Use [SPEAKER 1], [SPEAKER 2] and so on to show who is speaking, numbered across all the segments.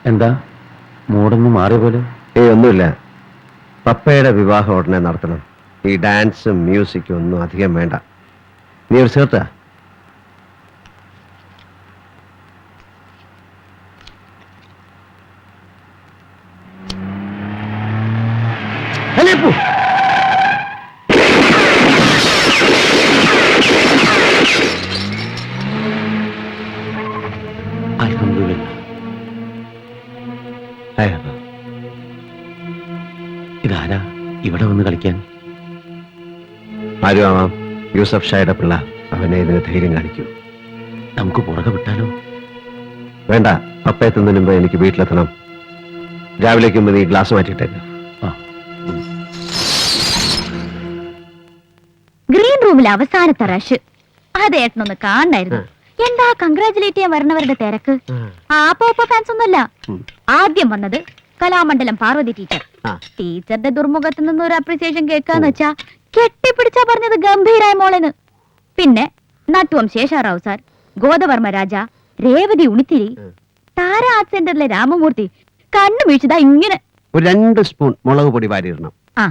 [SPEAKER 1] എന്താ മൂടൊന്നും മാറിയ പോലെ?
[SPEAKER 2] ഒന്നുമില്ല. പപ്പയുടെ വിവാഹം ഉടനെ നടത്തണം. ഈ ഡാൻസും മ്യൂസിക്കും ഒന്നും അധികം വേണ്ട. നീ ഒരു ചേർത്താ
[SPEAKER 1] ഇതാരാ ഇവിടെ വന്ന് കളിക്കാൻ?
[SPEAKER 2] ആരും ആവാം. യൂസഫ് ഷായുടെ പിള്ള. അവനെ ഇതിന് ധൈര്യം കാണിക്കൂ.
[SPEAKER 1] നമുക്ക് പുറകെ വിട്ടാലോ?
[SPEAKER 2] വേണ്ട, പപ്പ എത്തുന്നതിന് മുമ്പ് എനിക്ക് വീട്ടിലെത്തണം. രാവിലേക്ക് മുമ്പ് നീ ഗ്ലാസ് മാറ്റിയിട്ടേക്ക്.
[SPEAKER 3] ഗ്രീൻ റൂമിൽ അവസാനത്തെ റഷ്. അതേട്ടനൊന്ന് കാണായിരുന്നു. എന്താ കൺഗ്രാചുലേറ്റ് ചെയ്യാൻ വരണവരുടെ തിരക്ക്. ആ പോപ്പ ഫാൻസ് ഒന്നുമല്ല. ആദ്യം വന്നത് കലാമണ്ഡലം പാർവതി ടീച്ചർ. ടീച്ചറുടെ ദുർമുഖത്ത് നിന്ന് ഒരു അപ്രീസിയേഷൻ കേൾക്കാന്ന് വെച്ചാ കെട്ടിപ്പിടിച്ചാ പറഞ്ഞത് ഗംഭീരായ മോളെന്ന്. പിന്നെ നട്ടുവം ശേഷാറാവു സാർ, ഗോദവർമ്മ രാജ, രേവതി ഉണിത്തിരി, താര ആർട്ട് സെന്ററിലെ രാമമൂർത്തി കണ്ണു വീഴ്ചതാ ഇങ്ങനെ.
[SPEAKER 2] ഒരു 2 സ്പൂൺ മുളക് പൊടി വാരിയിടണം.
[SPEAKER 3] ആ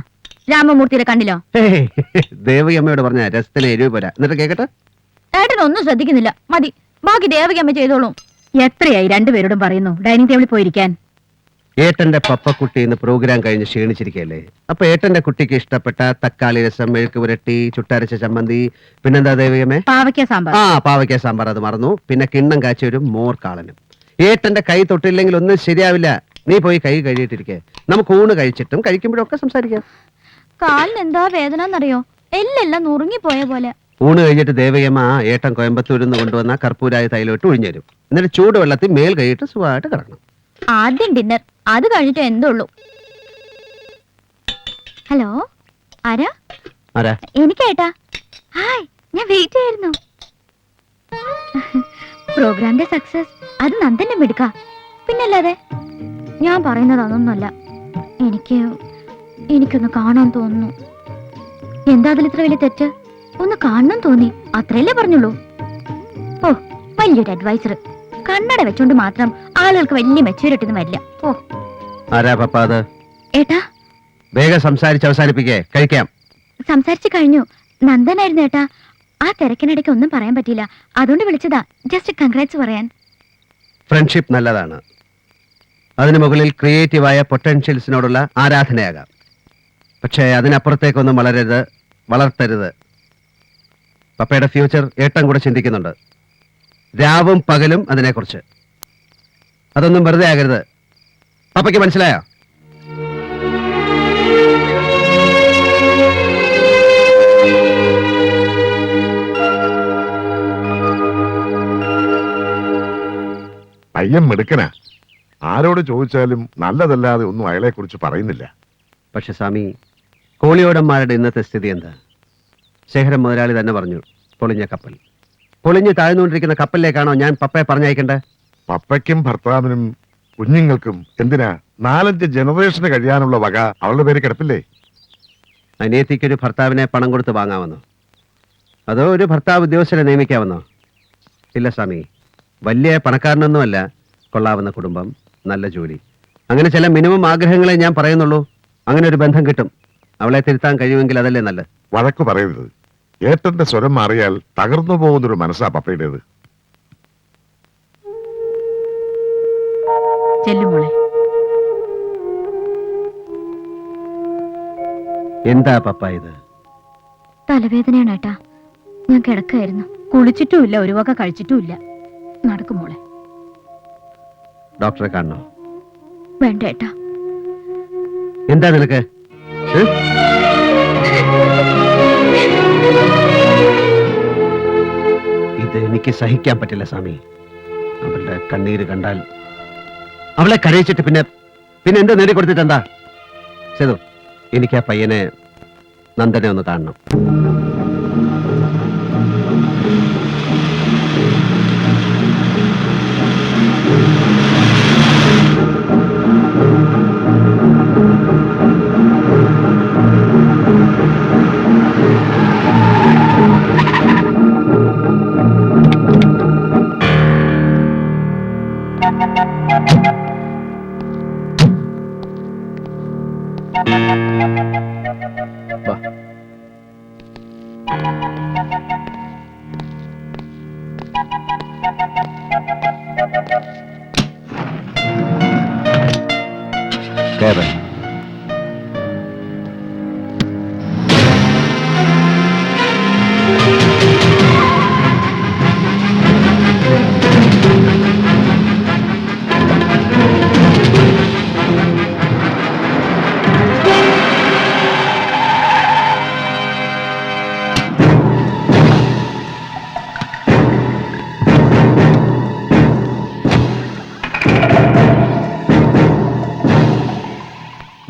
[SPEAKER 3] രാമമൂർത്തിയുടെ കണ്ണിലോ?
[SPEAKER 2] ദേവകിയമ്മയോട് പറഞ്ഞ രസത്തിന് എരിവ് പോരാ. എന്നിട്ട് കേക്കട്ടെ.
[SPEAKER 3] ഏട്ടനൊന്നും ശ്രദ്ധിക്കുന്നില്ല. മതി, ബാക്കി ദേവകിയമ്മ ചെയ്തോളൂ. എത്രയായി രണ്ടുപേരോടും പറയുന്നു ഡൈനിങ് ടേബിളിൽ പോയിരിക്കാൻ.
[SPEAKER 2] ഏട്ടന്റെ പപ്പക്കുട്ടി ഇന്ന് പ്രോഗ്രാം കഴിഞ്ഞ് ക്ഷീണിച്ചിരിക്കല്ലേ. അപ്പൊ ഏട്ടന്റെ കുട്ടിക്ക് ഇഷ്ടപ്പെട്ട തക്കാളി രസം, മെഴുക്ക് പുരട്ടി, ചുട്ടരച്ച ചമ്മന്തി, പിന്നെന്താ ദേവിയമ്മേ?
[SPEAKER 3] പാവയ്ക്ക സാമ്പാർ.
[SPEAKER 2] പാവയ്ക്ക സാമ്പാർ, അത് മറന്നു. പിന്നെ കിണ്ണം കാച്ചി ഒരു മോർ കാളനും. ഏട്ടന്റെ കൈ തൊട്ടില്ലെങ്കിൽ ഒന്നും ശരിയാവില്ല. നീ പോയി കൈ കഴുകിയിട്ടിരിക്കേ. നമുക്ക് ഊണ് കഴിച്ചിട്ടും കഴിക്കുമ്പോഴൊക്കെ സംസാരിക്കാം.
[SPEAKER 3] കാലിന് എന്താ വേദന എന്നറിയോ? എല്ലെല്ലാം നുറുങ്ങിപ്പോയ പോലെ.
[SPEAKER 2] ഊണ് കഴിഞ്ഞിട്ട് ദേവയമ്മ ഏട്ടൻ കോയമ്പത്തൂരിൽ നിന്ന് കൊണ്ടുവന്ന കർപ്പൂരായ തൈലോട്ട് ഒഴിഞ്ഞു. എന്നിട്ട് ചൂടുവെള്ളത്തിൽ മേൽ കഴിയിട്ട് സുഖമായിട്ട് കിടക്കണം.
[SPEAKER 3] ആദ്യം ഡിന്നർ, അത് കഴിഞ്ഞിട്ട് എന്തുള്ളൂ. ഹലോ, ആരാ?
[SPEAKER 2] ആരാ?
[SPEAKER 3] എനിക്കേട്ടാ. ഹായ്, ഞാൻ വെയിറ്റ് ചെയ്യായിരുന്നു. പ്രോഗ്രാമിന്റെ സക്സസ് അത് നന്ദന്റെ മിടുക്ക. പിന്നല്ലാതെ ഞാൻ പറയുന്നത് അതൊന്നുമല്ല. എനിക്കൊന്ന് കാണാൻ തോന്നുന്നു. എന്താ അതിലിത്ര വലിയ തെറ്റ്? ഒന്ന് കാണണം തോന്നി, അത്രയല്ലേ പറഞ്ഞുള്ളൂ. ഓ, വലിയൊരു അഡ്വൈസർ. കണ്ണട വെച്ചോണ്ട് മാത്രം ആളുകൾക്ക് വലിയ മെച്ചൂരിറ്റി ഒന്നും വരില്ല. ഓ,
[SPEAKER 2] ആരാ പപ്പ അത്?
[SPEAKER 3] ഏട്ടാ,
[SPEAKER 2] വേഗം സംസാരിച്ച് അവസാനിപ്പിക്കേ, കഴിക്കാം.
[SPEAKER 3] സംസാരിച്ചു കഴിഞ്ഞു. നന്ദനായിരുന്നു ഏട്ടാ. ആ തിരക്കിനിടയ്ക്ക് ഒന്നും പറയാൻ പറ്റിയില്ല, അതുകൊണ്ട് വിളിച്ചതാ. ജസ്റ്റ് കൺഗ്രാറ്റ്സ് പറയാൻ.
[SPEAKER 2] ഫ്രണ്ട്ഷിപ്പ് നല്ലതാണ്. അതിനു മുകളിൽ ക്രിയേറ്റീവായ പൊട്ടൻഷ്യൽസിനോടുള്ള ആരാധനയാകാം. പക്ഷേ അതിനപ്പുറത്തേക്കൊന്നും വളർത്തരുത്. പപ്പയുടെ ഫ്യൂച്ചർ ഏട്ടൻ കൂടെ ചിന്തിക്കുന്നുണ്ട്. രാവും പകലും അതിനെക്കുറിച്ച്. അതൊന്നും വെറുതെ ആകരുത്. പപ്പയ്ക്ക് മനസ്സിലായോ?
[SPEAKER 4] പയ്യൻ മിടുക്കനാ. ആരോട് ചോദിച്ചാലും നല്ലതല്ലാതെ ഒന്നും അയാളെ കുറിച്ച് പറയുന്നില്ല.
[SPEAKER 2] പക്ഷെ സ്വാമി, കോളിയോടന്മാരുടെ ഇന്നത്തെ സ്ഥിതി എന്താ? ശേഖരൻ മുതലാളി തന്നെ പറഞ്ഞു, പൊളിഞ്ഞ കപ്പൽ. പൊളിഞ്ഞ് താഴ്ന്നുകൊണ്ടിരിക്കുന്ന കപ്പലിലേക്കാണോ ഞാൻ പപ്പയെ പറഞ്ഞയക്കണ്ടേ?
[SPEAKER 4] പപ്പയ്ക്കും ഭർത്താവിനും കുഞ്ഞുങ്ങൾക്കും എന്തിനാ 4-5 ജനറേഷന് കഴിയാനുള്ള വക അവളുടെ പേര് കിടപ്പില്ലേ?
[SPEAKER 2] അനിയത്തിക്കൊരു ഭർത്താവിനെ പണം കൊടുത്ത് വാങ്ങാമെന്നോ? അതോ ഒരു ഭർത്താവ് ഉദ്യോഗസ്ഥരെ നിയമിക്കാമെന്നോ? ഇല്ല സ്വാമി, വലിയ പണക്കാരനൊന്നുമല്ല, കൊള്ളാവുന്ന കുടുംബം, നല്ല ജോലി, അങ്ങനെ ചില മിനിമം ആഗ്രഹങ്ങളെ ഞാൻ പറയുന്നുള്ളൂ. അങ്ങനെ ഒരു ബന്ധം കിട്ടും. അവളെ തിരുത്താൻ കഴിയുമെങ്കിൽ അതല്ലേ നല്ലത്.
[SPEAKER 4] വഴക്കു പറയരുത്. ഏട്ടന്റെ സ്വരം മാറിയാൽ തകർന്നു പോകുന്നൊരു മനസ്സാ പപ്പയുടേത്.
[SPEAKER 3] ചെല്ലുമോളെ.
[SPEAKER 2] എന്താ പപ്പ ഇത്?
[SPEAKER 3] തലവേദനയാണ് ഏട്ടാ. ഞാൻ കിടക്കായിരുന്നു. കുളിച്ചിട്ടുമില്ല, ഒരു വക കഴിച്ചിട്ടുമില്ല. നടക്കുമോളെ.
[SPEAKER 2] ഡോക്ടറെ കാണണോ?
[SPEAKER 3] വേണ്ട ഏട്ടാ.
[SPEAKER 2] എന്താ നിനക്ക്? ഇത് എനിക്ക് സഹിക്കാൻ പറ്റില്ല സ്വാമി. അവളുടെ കണ്ണീര് കണ്ടാൽ, അവളെ കരയിച്ചിട്ട് പിന്നെ എന്താ നേടി കൊടുത്തിട്ടെന്താ? സേതു, എനിക്ക് ആ പയ്യനെ, നന്ദനെ ഒന്ന് കാണണം. കേറ്.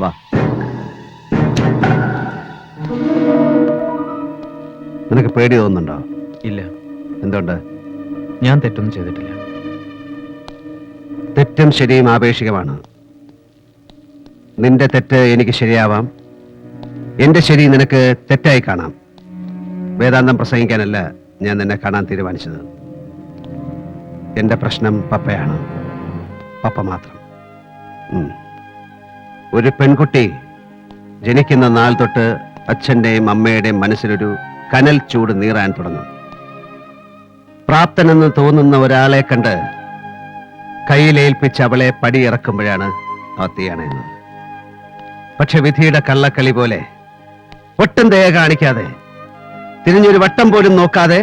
[SPEAKER 2] വാ. നിനക്ക് പേടി തോന്നുന്നുണ്ടോ?
[SPEAKER 5] ഇല്ല,
[SPEAKER 2] എന്തുകൊണ്ട്?
[SPEAKER 5] ഞാൻ തെറ്റൊന്നും ചെയ്തിട്ടില്ല.
[SPEAKER 2] തെറ്റും ശരിയും ആപേക്ഷികമാണ്. നിന്റെ തെറ്റ് എനിക്ക് ശരിയാവാം, എന്റെ ശരി നിനക്ക് തെറ്റായി കാണാം. വേദാന്തം പ്രസംഗിക്കാനല്ല ഞാൻ നിന്നെ കാണാൻ തീരുമാനിച്ചത്. എന്റെ പ്രശ്നം പപ്പയാണ്, പപ്പ മാത്രം. ഒരു പെൺകുട്ടി ജനിക്കുന്ന നാൾ തൊട്ട് അച്ഛന്റെയും അമ്മയുടെയും മനസ്സിലൊരു കനൽ ചൂട് നീറാൻ തുടങ്ങും. പ്രാപ്തനെന്ന് തോന്നുന്ന ഒരാളെ കണ്ട് കയ്യിലേൽപ്പിച്ച് അവളെ പടിയിറക്കുമ്പോഴാണ് തീയണയുന്നത്. പക്ഷെ വിധിയുടെ കള്ളക്കളി പോലെ ഒട്ടും ദയ കാണിക്കാതെ, തിരിഞ്ഞൊരു വട്ടം പോലും നോക്കാതെ,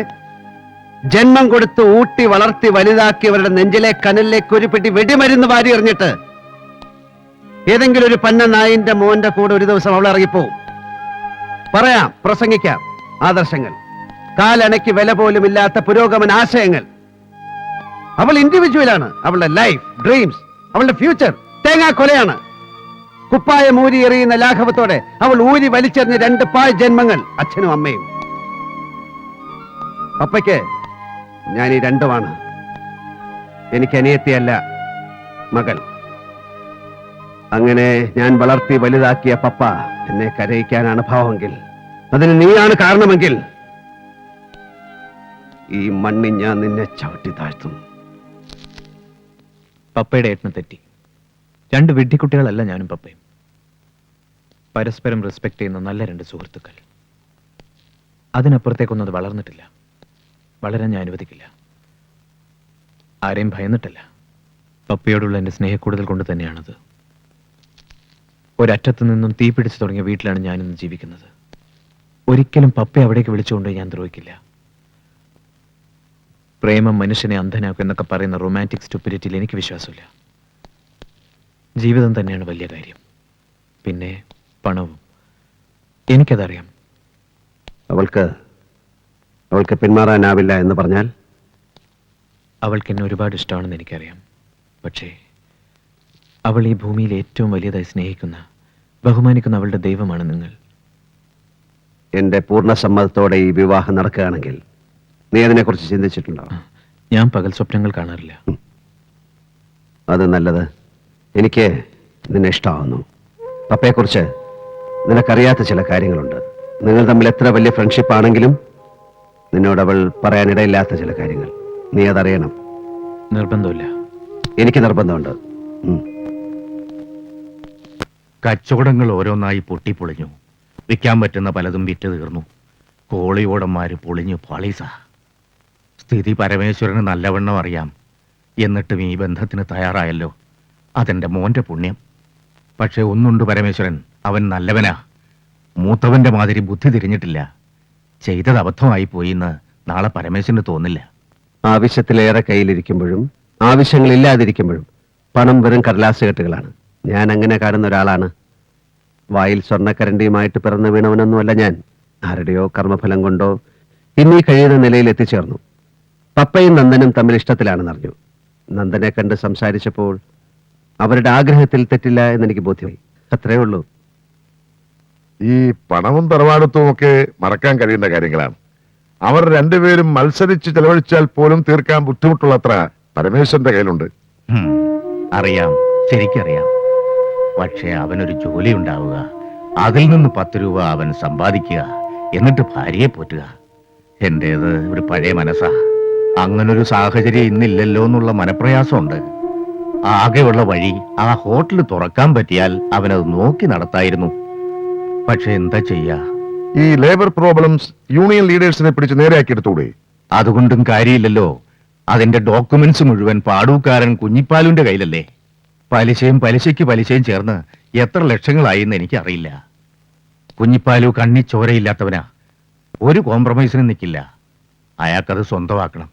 [SPEAKER 2] ജന്മം കൊടുത്ത് ഊട്ടി വളർത്തി വലുതാക്കിയവരുടെ നെഞ്ചിലെ കനലിലേക്ക് ഒരു പെട്ടി വെടിമരുന്ന് വാരി എറിഞ്ഞിട്ട് ഏതെങ്കിലും ഒരു പന്ന നായിന്റെ മോന്റെ കൂടെ ഒരു ദിവസം അവൾ ഇറങ്ങിപ്പോവും. പറയാം, പ്രസംഗിക്കാം ആദർശങ്ങൾ, കാലണയ്ക്ക് വില പോലും ഇല്ലാത്ത പുരോഗമന ആശയങ്ങൾ. അവൾ ഇൻഡിവിജ്വലാണ്. അവളുടെ ലൈഫ്, ഡ്രീംസ്, അവളുടെ ഫ്യൂച്ചർ തേങ്ങാ കൊലയാണ്. കുപ്പായ മൂരി എറിയുന്ന ലാഘവത്തോടെ അവൾ ഊരി വലിച്ചെറിഞ്ഞ 2 പായ് ജന്മങ്ങൾ, അച്ഛനും അമ്മയും. പപ്പയ്ക്ക് ഞാൻ ഈ രണ്ടുമാണ്. എനിക്ക് അനിയത്തിയല്ല, മകൾ. അങ്ങനെ ഞാൻ വളർത്തി വലുതാക്കിയ പപ്പ എന്നെ കരയിക്കാനാണ് ഭാവമെങ്കിൽ, അതിന് നീയാണ് കാരണമെങ്കിൽ, ഈ മണ്ണിൽ ഞാൻ നിന്നെ ചവിട്ടി താഴ്ത്തും.
[SPEAKER 5] പപ്പയുടെ ഏട്ടന് തെറ്റി. 2 വിഡ്ഢിക്കുട്ടികളല്ല ഞാനും പപ്പയും. പരസ്പരം റെസ്പെക്ട് ചെയ്യുന്ന നല്ല 2 സുഹൃത്തുക്കൾ. അതിനപ്പുറത്തേക്കൊന്നും അത് വളർന്നിട്ടില്ല, വളരാൻ ഞാൻ അനുവദിക്കില്ല. ആരെയും ഭയന്നിട്ടല്ല, പപ്പയോടുള്ള എൻ്റെ സ്നേഹക്കൂടുതൽ കൊണ്ട് തന്നെയാണത്. ഒരറ്റത്ത് നിന്നും തീ പിടിച്ചു തുടങ്ങിയ വീട്ടിലാണ് ഞാനിന്ന് ജീവിക്കുന്നത്. ഒരിക്കലും പപ്പയെ അവിടേക്ക് വിളിച്ചുകൊണ്ട് ഞാൻ ദ്രോഹിക്കില്ല. പ്രേമം മനുഷ്യനെ അന്ധനാക്കും എന്നൊക്കെ പറയുന്ന റൊമാൻറ്റിക് സ്റ്റുപ്പിഡിറ്റിയിൽ എനിക്ക് വിശ്വാസമില്ല. ജീവിതം തന്നെയാണ് വലിയ കാര്യം, പിന്നെ പണവും. എനിക്കതറിയാം.
[SPEAKER 2] അവൾക്ക് പിന്മാറാനാവില്ല എന്ന് പറഞ്ഞാൽ?
[SPEAKER 5] അവൾക്ക് എന്നെ ഒരുപാട് ഇഷ്ടമാണെന്ന് എനിക്കറിയാം. പക്ഷേ അവൾ ഈ ഭൂമിയിൽ ഏറ്റവും വലിയതായി സ്നേഹിക്കുന്ന, ബഹുമാനിക്കുന്ന അവളുടെ ദൈവമാണ് നിങ്ങൾ.
[SPEAKER 2] എന്റെ പൂർണ്ണ സമ്മതത്തോടെ ഈ വിവാഹം നടക്കുകയാണെങ്കിൽ നീ അതിനെക്കുറിച്ച് ചിന്തിച്ചിട്ടുണ്ടോ?
[SPEAKER 5] ഞാൻ പകൽ സ്വപ്നങ്ങൾ കാണാറില്ല.
[SPEAKER 2] അത് നല്ലത്. എനിക്ക് നിന്നെ ഇഷ്ടമാവുന്നു. പപ്പയെക്കുറിച്ച് നിനക്കറിയാത്ത ചില കാര്യങ്ങളുണ്ട്. നിങ്ങൾ തമ്മിൽ എത്ര വലിയ ഫ്രണ്ട്ഷിപ്പ് ആണെങ്കിലും നിന്നോട് അവൾ പറയാനിടയില്ലാത്ത ചില കാര്യങ്ങൾ. നീ അതറിയണം.
[SPEAKER 5] നിർബന്ധമില്ല.
[SPEAKER 2] എനിക്ക് നിർബന്ധമുണ്ട്.
[SPEAKER 6] കച്ചവടങ്ങൾ ഓരോന്നായി പൊട്ടിപ്പൊളിഞ്ഞു. വിൽക്കാൻ പറ്റുന്ന പലതും വിറ്റ് തീർന്നു. കോളിയോടന്മാര് പൊളിഞ്ഞു പാളീസ. സ്ഥിതി പരമേശ്വരന് നല്ലവണ്ണം അറിയാം. എന്നിട്ടും ഈ ബന്ധത്തിന് തയ്യാറായല്ലോ. അതെന്റെ മോന്റെ പുണ്യം. പക്ഷെ ഒന്നുണ്ട് പരമേശ്വരൻ, അവൻ നല്ലവനാ. മൂത്തവന്റെ മാതിരി ബുദ്ധി തിരിഞ്ഞിട്ടില്ല. ചെയ്തത് അബദ്ധമായി പോയിന്ന് നാളെ പരമേശ്വരന് തോന്നില്ല.
[SPEAKER 2] ആവശ്യത്തിലേറെ കയ്യിലിരിക്കുമ്പോഴും ആവശ്യങ്ങളില്ലാതിരിക്കുമ്പോഴും പണം വെറും കടലാസ് കെട്ടുകളാണ്. ഞാൻ അങ്ങനെ കാണുന്ന ഒരാളാണ്. വായിൽ സ്വർണ്ണക്കരണ്ടിയുമായിട്ട് പിറന്നു വീണവനൊന്നുമല്ല ഞാൻ. ആരുടെയോ കർമ്മഫലം കൊണ്ടോ ഇന്നീ കഴിയുന്ന നിലയിൽ എത്തിച്ചേർന്നു. പപ്പയും നന്ദനും തമ്മിൽ ഇഷ്ടത്തിലാണെന്നറിഞ്ഞു. നന്ദനെ കണ്ട് സംസാരിച്ചപ്പോൾ അവരുടെ ആഗ്രഹത്തിൽ തെറ്റില്ല എന്നെനിക്ക് ബോധ്യമായി. അത്രേ ഉള്ളൂ.
[SPEAKER 4] ഈ പണവും തറവാടത്വവും ഒക്കെ മറക്കാൻ കഴിയുന്ന കാര്യങ്ങളാണ്. അവർ രണ്ടുപേരും മത്സരിച്ച് ചെലവഴിച്ചാൽ പോലും തീർക്കാൻ ബുദ്ധിമുട്ടുള്ളത്ര പരമേശ്വരന്റെ കയ്യിലുണ്ട്.
[SPEAKER 6] അറിയാം, ശരിക്കറിയാം. പക്ഷെ അവനൊരു ജോലി ഉണ്ടാവുക, അതിൽ നിന്ന് 10 രൂപ അവൻ സമ്പാദിക്കുക, എന്നിട്ട് ഭാര്യയെ പോറ്റുക. എന്റേത് ഒരു പഴയ മനസ്സാ. അങ്ങനൊരു സാഹചര്യം ഇന്നില്ലല്ലോ എന്നുള്ള മനപ്രയാസമുണ്ട്. ആകെയുള്ള വഴി ആ ഹോട്ടൽ തുറക്കാൻ പറ്റിയാൽ അവനത് നോക്കി നടത്തായിരുന്നു. പക്ഷെ എന്താ ചെയ്യാ?
[SPEAKER 4] ഈ ലേബർ പ്രോബ്ലംസ് യൂണിയൻ ലീഡേഴ്സിനെ പിടിച്ച് നേരെയാക്കി എടുത്തൂടെ?
[SPEAKER 6] അതുകൊണ്ടും കാര്യമില്ലല്ലോ. അതിന്റെ ഡോക്യുമെന്റ്സ് മുഴുവൻ പാടൂക്കാരൻ കുഞ്ഞിപ്പാലുവിന്റെ കയ്യിലല്ലേ? പലിശയും പലിശയ്ക്ക് ചേർന്ന് എത്ര ലക്ഷങ്ങളായി എന്ന് എനിക്കറിയില്ല. കുഞ്ഞിപ്പാലു കണ്ണി ചോരയില്ലാത്തവനാ, ഒരു കോംപ്രമൈസിനും നിൽക്കില്ല. അയാൾക്കത് സ്വന്തമാക്കണം.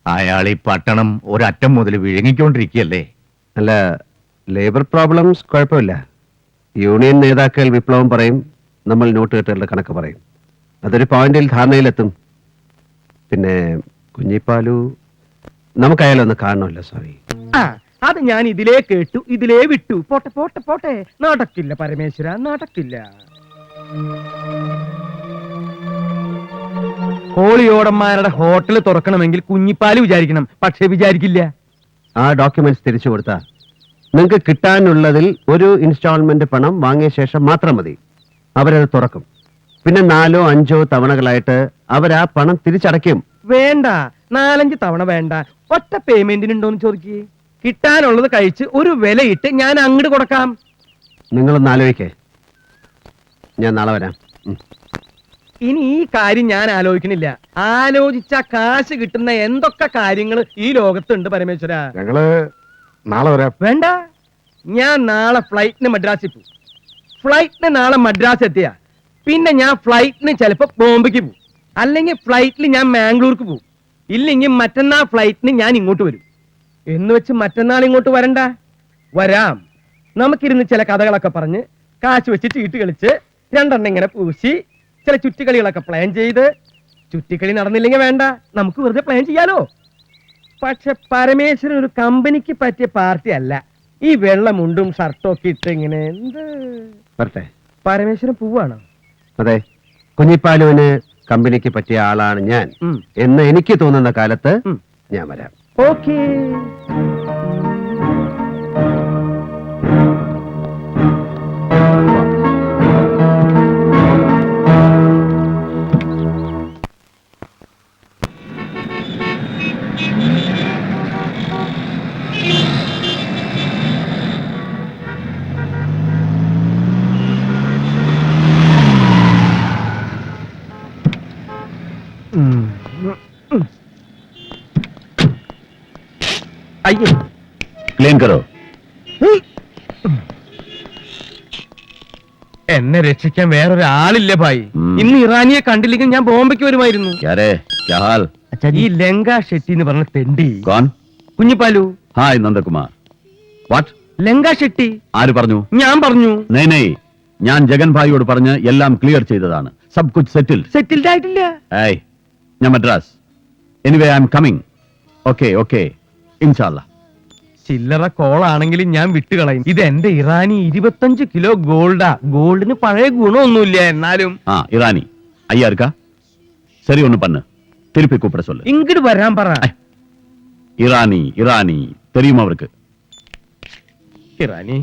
[SPEAKER 6] അയാൾ ഈ പട്ടണം ഒരറ്റം മുതൽ വിഴുങ്ങിക്കൊണ്ടിരിക്കുകയല്ലേ.
[SPEAKER 2] അല്ല, ലേബർ പ്രോബ്ലംസ് കുഴപ്പമില്ല. യൂണിയൻ നേതാക്കൾ വിപ്ലവം പറയും, നമ്മൾ നോട്ട് കെട്ടുകളുടെ കണക്ക് പറയും. അതൊരു പോയിന്റിൽ ധാരണയിലെത്തും. പിന്നെ കുഞ്ഞിപ്പാലു നമുക്കയാലൊന്ന് കാണണമല്ലോ സ്വാമി.
[SPEAKER 7] അത് ഞാൻ ഇതിലേ കേട്ടു, ഇതിലേ വിട്ടു. പോട്ടെ പോട്ടെ പോട്ടെ, നടക്കില്ല പരമേശ്വര, നടക്കില്ല. കോളിയോടന്മാരുടെ ഹോട്ടൽ തുറക്കണമെങ്കിൽ കുഞ്ഞിപ്പാല് വിചാരിക്കണം, പക്ഷെ വിചാരിക്കില്ല.
[SPEAKER 2] ആ ഡോക്യുമെന്റ്സ് തിരിച്ചു കൊടുത്താൽ നിങ്ങൾക്ക് കിട്ടാനുള്ളതിൽ ഒരു ഇൻസ്റ്റാൾമെന്റ് പണം വാങ്ങിയ ശേഷം മാത്രം മതി. അവരത് തുറക്കും. പിന്നെ 4 or 5 തവണകളായിട്ട് അവരാ പണം തിരിച്ചടയ്ക്കും.
[SPEAKER 7] വേണ്ട, 4-5 തവണ വേണ്ട, ഒറ്റ പേയ്മെന്റിനുണ്ടോന്ന് ചോദിക്കേ. കിട്ടാനുള്ളത് കഴിച്ച് ഒരു വിലയിട്ട് ഞാൻ അങ്ങോട്ട് കൊടുക്കാം.
[SPEAKER 2] നിങ്ങളൊന്ന് ആലോചിക്കേ. ഞാൻ നാളെ വരാം.
[SPEAKER 7] ഇനി ഈ കാര്യം ഞാൻ ആലോചിക്കണില്ല. ആലോചിച്ച കാശ് കിട്ടുന്ന എന്തൊക്കെ കാര്യങ്ങൾ ഈ ലോകത്തുണ്ട് പരമേശ്വര.
[SPEAKER 4] ഞങ്ങള് നാളെ വരാം.
[SPEAKER 7] വേണ്ട, ഞാൻ നാളെ ഫ്ലൈറ്റിന് മദ്രാസിൽ പോകും. ഫ്ലൈറ്റിന് നാളെ മദ്രാസ് എത്തിയ പിന്നെ ഞാൻ ഫ്ലൈറ്റിന് ചിലപ്പോ ബോംബെക്ക് പോകും, അല്ലെങ്കിൽ ഫ്ലൈറ്റിൽ ഞാൻ മാംഗ്ലൂർക്ക് പോകും, ഇല്ലെങ്കിൽ മറ്റന്നാൾ ഫ്ലൈറ്റിന് ഞാൻ ഇങ്ങോട്ട് വരും. എന്ന് വെച്ച് മറ്റന്നാൾ ഇങ്ങോട്ട് വരണ്ട, വരാം. നമുക്കിരുന്ന് ചില കഥകളൊക്കെ പറഞ്ഞ് കാശ് വെച്ച് ചീട്ട് കളിച്ച് 2 എണ്ണം ഇങ്ങനെ പൂശി ചില ചുറ്റിക്കളികളൊക്കെ പ്ലാൻ ചെയ്ത്, ചുറ്റിക്കളി നടന്നില്ലെങ്കിൽ വേണ്ട, നമുക്ക് വെറുതെ പ്ലാൻ ചെയ്യാലോ. പക്ഷെ പരമേശ്വരൻ ഒരു കമ്പനിക്ക് പറ്റിയ പാർട്ടി അല്ല. ഈ വെള്ളമുണ്ടും ഷർട്ടും ഒക്കെ ഇട്ട് ഇങ്ങനെ എന്ത്.
[SPEAKER 2] വരട്ടെ.
[SPEAKER 7] പരമേശ്വരൻ പോവാണോ?
[SPEAKER 2] അതെ, കുഞ്ഞിപ്പാലുവിന് കമ്പനിക്ക് പറ്റിയ ആളാണ് ഞാൻ എന്ന് എനിക്ക് തോന്നുന്ന കാലത്ത് ഞാൻ വരാം.
[SPEAKER 7] ഓക്കേ. അയ്യോ,
[SPEAKER 1] ക്ലീൻ കറോ.
[SPEAKER 7] എന്നെ രക്ഷിക്കാൻ വേറൊരാളില്ല ഭായി. ഇന്ന് ഇറാനിയെ കണ്ടില്ലെങ്കിൽ ഞാൻ ബോംബെക്ക് വരുമായിരുന്നു.
[SPEAKER 1] क्या रे, क्या हाल?
[SPEAKER 7] ഈ ലങ്ക ഷെട്ടി എന്ന് പറഞ്ഞ തെണ്ടി
[SPEAKER 1] कौन?
[SPEAKER 7] കുഞ്ഞിപ്പാലു.
[SPEAKER 1] ഹായ് നന്ദകുമാർ. വാട്ട്?
[SPEAKER 7] ലങ്ക ഷെട്ടി.
[SPEAKER 1] ആര് പറഞ്ഞു?
[SPEAKER 7] ഞാൻ പറഞ്ഞു.
[SPEAKER 1] നെയ് നെയ്, ഞാൻ ജഗൻ ഭായിയോട് പറഞ്ഞ് എല്ലാം ക്ലിയർ ചെയ്തതാണ്. സബ് കുച്ച് സെറ്റിൽ.
[SPEAKER 7] സെറ്റിൽഡ് ആയിട്ടില്ല.
[SPEAKER 1] ഏയ്, ഞാൻ Madras. Anyway I am coming. Okay okay, ഇൻഷാല്ലാ.
[SPEAKER 7] ചില്ലറ കോളാണെങ്കിലും ഞാൻ വിട്ടുകളയും. ഇത് എന്റെ ഇറാനി 25 കിലോ ഗോൾഡാ. ഗോൾഡിന് പഴയ ഗുണമൊന്നുമില്ല, എന്നാലും.
[SPEAKER 1] ആ ഇറാനി ஐயா இருக்கா? சரி ஒண்ணு பண்ணு, திருப்பி கூப்பிட சொல்லு.
[SPEAKER 7] ഇങ്ങോട്ട് വരാൻ പറ.
[SPEAKER 1] இரானி இரானி தெரியுமா அவருக்கு?
[SPEAKER 7] ഇറാനി.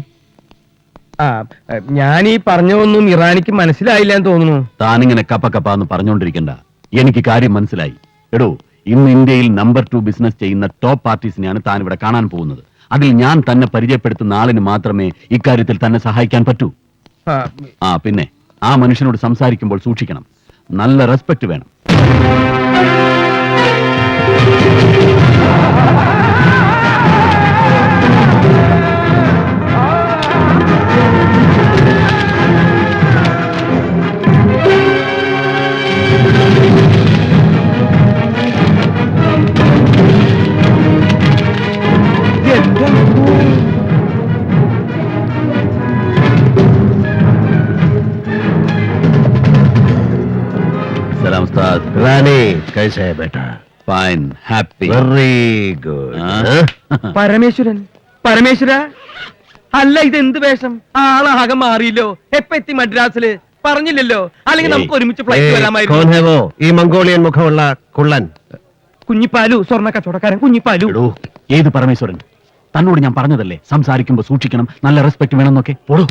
[SPEAKER 7] ഞാൻ ഈ പറഞ്ഞതൊന്നും ഇറാനിക്ക് മനസ്സിലായില്ല എന്ന് തോന്നുന്നു.
[SPEAKER 1] താനിങ്ങനെ കപ്പ കപ്പാന്ന് പറഞ്ഞുകൊണ്ടിരിക്കണ്ട, എനിക്ക് കാര്യം മനസ്സിലായി. എടോ, ഇന്ന് ഇന്ത്യയിൽ നമ്പർ 2 ബിസിനസ് ചെയ്യുന്ന ടോപ്പ് പാർട്ടീസിനെയാണ് താൻ ഇവിടെ കാണാൻ പോകുന്നത്. അതിൽ ഞാൻ തന്നെ പരിചയപ്പെടുത്തുന്ന ആളിന് മാത്രമേ ഇക്കാര്യത്തിൽ തന്നെ സഹായിക്കാൻ പറ്റൂ. പിന്നെ ആ മനുഷ്യനോട് സംസാരിക്കുമ്പോൾ സൂക്ഷിക്കണം, നല്ല റെസ്പെക്ട് വേണം. सलाम उस्ताद.
[SPEAKER 2] റാണി कैसे है बेटा?
[SPEAKER 1] Fine, happy.
[SPEAKER 2] Very good.
[SPEAKER 7] Parameswaran. Parameswara, അല്ല ഇത് എന്ത് വേഷം? ആളാകെ മാറിയില്ലോ. എപ്പ എത്തി മദ്രാസില്? പറഞ്ഞില്ലല്ലോ, അല്ലെങ്കിൽ നമുക്ക് ഒരുമിച്ച് ഫ്ലൈറ്റ് വരാമായിരുന്നു.
[SPEAKER 2] ഈ മംഗോളിയൻ മുഖമുള്ള കുള്ളൻ.
[SPEAKER 7] കുഞ്ഞിപ്പാലു, സ്വർണ്ണ കച്ചവടക്കാരൻ കുഞ്ഞിപ്പാലു.
[SPEAKER 1] എടോ, ഏത് പരമേശ്വരൻ? തന്നോട് ഞാൻ പറഞ്ഞതല്ലേ സംസാരിക്കുമ്പോൾ സൂക്ഷിക്കണം, നല്ല റെസ്പെക്ട് വേണമെന്നൊക്കെ. പോടോ.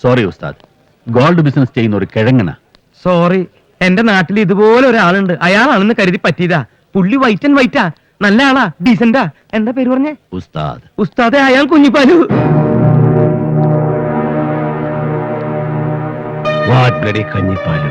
[SPEAKER 1] സോറി ഉസ്താദ്, ഗോൾഡ് ബിസിനസ് ചെയ്യുന്ന ഒരു കിഴങ്ങനാ.
[SPEAKER 7] സോറി, എന്റെ നാട്ടിൽ ഇതുപോലെ ഒരാളുണ്ട്. അയാളാണെന്ന് കരുതി പറ്റിയതാ. പുള്ളി വൈറ്റ് ആൻഡ് വൈറ്റാ, നല്ല ആളാ, ഡീസന്റാ. എന്താ പേര് പറഞ്ഞേ?
[SPEAKER 1] ഉസ്താദ്.
[SPEAKER 7] ഉസ്താദെ, അയാൾ കുഞ്ഞിപ്പാലു.
[SPEAKER 2] What bloody Kunjippalu.